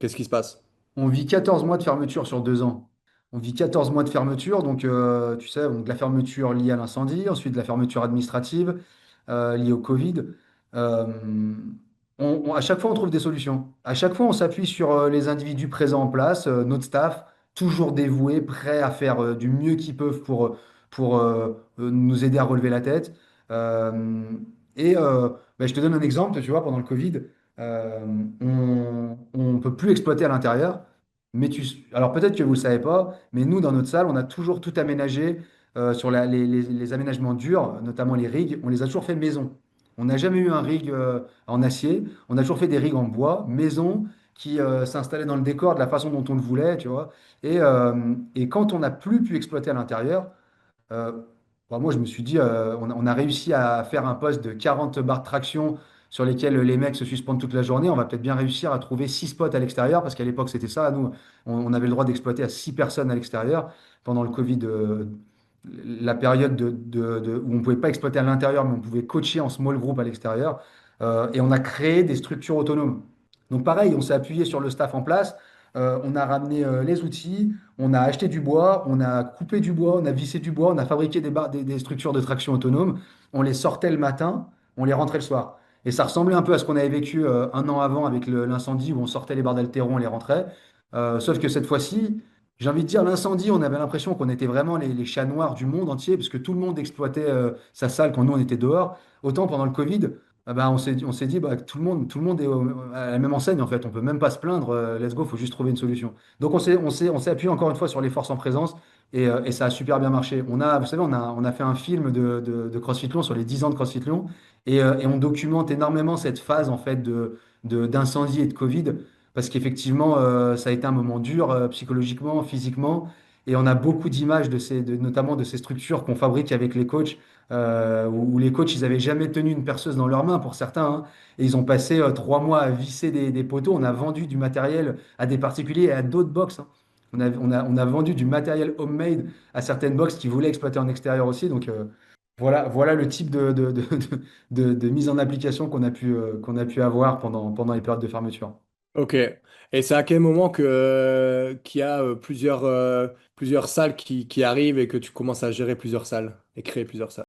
Qu'est-ce qui se passe? On vit 14 mois de fermeture sur 2 ans. On vit 14 mois de fermeture, donc tu sais, donc, de la fermeture liée à l'incendie, ensuite de la fermeture administrative liée au Covid. Euh, à chaque fois, on trouve des solutions. À chaque fois, on s'appuie sur les individus présents en place, notre staff, toujours dévoués, prêts à faire du mieux qu'ils peuvent pour nous aider à relever la tête. Euh, je te donne un exemple, tu vois, pendant le Covid, on ne peut plus exploiter à l'intérieur. Alors peut-être que vous ne le savez pas, mais nous, dans notre salle, on a toujours tout aménagé sur les aménagements durs, notamment les rigs, on les a toujours fait maison. On n'a jamais eu un rig en acier, on a toujours fait des rigs en bois, maison, qui s'installaient dans le décor de la façon dont on le voulait, tu vois. Et quand on n'a plus pu exploiter à l'intérieur, euh, moi, je me suis dit, on a réussi à faire un poste de 40 barres de traction sur lesquels les mecs se suspendent toute la journée. On va peut-être bien réussir à trouver 6 spots à l'extérieur, parce qu'à l'époque, c'était ça. Nous, on avait le droit d'exploiter à 6 personnes à l'extérieur. Pendant le Covid, la période où on ne pouvait pas exploiter à l'intérieur, mais on pouvait coacher en small group à l'extérieur. Et on a créé des structures autonomes. Donc pareil, on s'est appuyé sur le staff en place. On a ramené les outils, on a acheté du bois, on a coupé du bois, on a vissé du bois, on a fabriqué des structures de traction autonome. On les sortait le matin, on les rentrait le soir. Et ça ressemblait un peu à ce qu'on avait vécu un an avant avec l'incendie où on sortait les barres d'haltéron, on les rentrait. Sauf que cette fois-ci, j'ai envie de dire, l'incendie, on avait l'impression qu'on était vraiment les chats noirs du monde entier, parce que tout le monde exploitait sa salle quand nous on était dehors. Autant pendant le Covid, on s'est dit, bah, tout le monde est à la même enseigne en fait. On peut même pas se plaindre. Let's go, faut juste trouver une solution. Donc on s'est appuyé encore une fois sur les forces en présence et ça a super bien marché. Vous savez, on a fait un film de CrossFit Lyon sur les 10 ans de CrossFit Lyon et on documente énormément cette phase en fait d'incendie et de Covid parce qu'effectivement, ça a été un moment dur psychologiquement, physiquement. Et on a beaucoup d'images notamment de ces structures qu'on fabrique avec les coachs, où les coachs, ils n'avaient jamais tenu une perceuse dans leurs mains pour certains, hein. Et ils ont passé 3 mois à visser des poteaux. On a vendu du matériel à des particuliers et à d'autres box, hein. On a vendu du matériel homemade à certaines box qui voulaient exploiter en extérieur aussi. Donc voilà le type de mise en application qu'on a pu avoir pendant les périodes de fermeture. Ok. Et c'est à quel moment qu'il y a plusieurs salles qui arrivent et que tu commences à gérer plusieurs salles et créer plusieurs salles?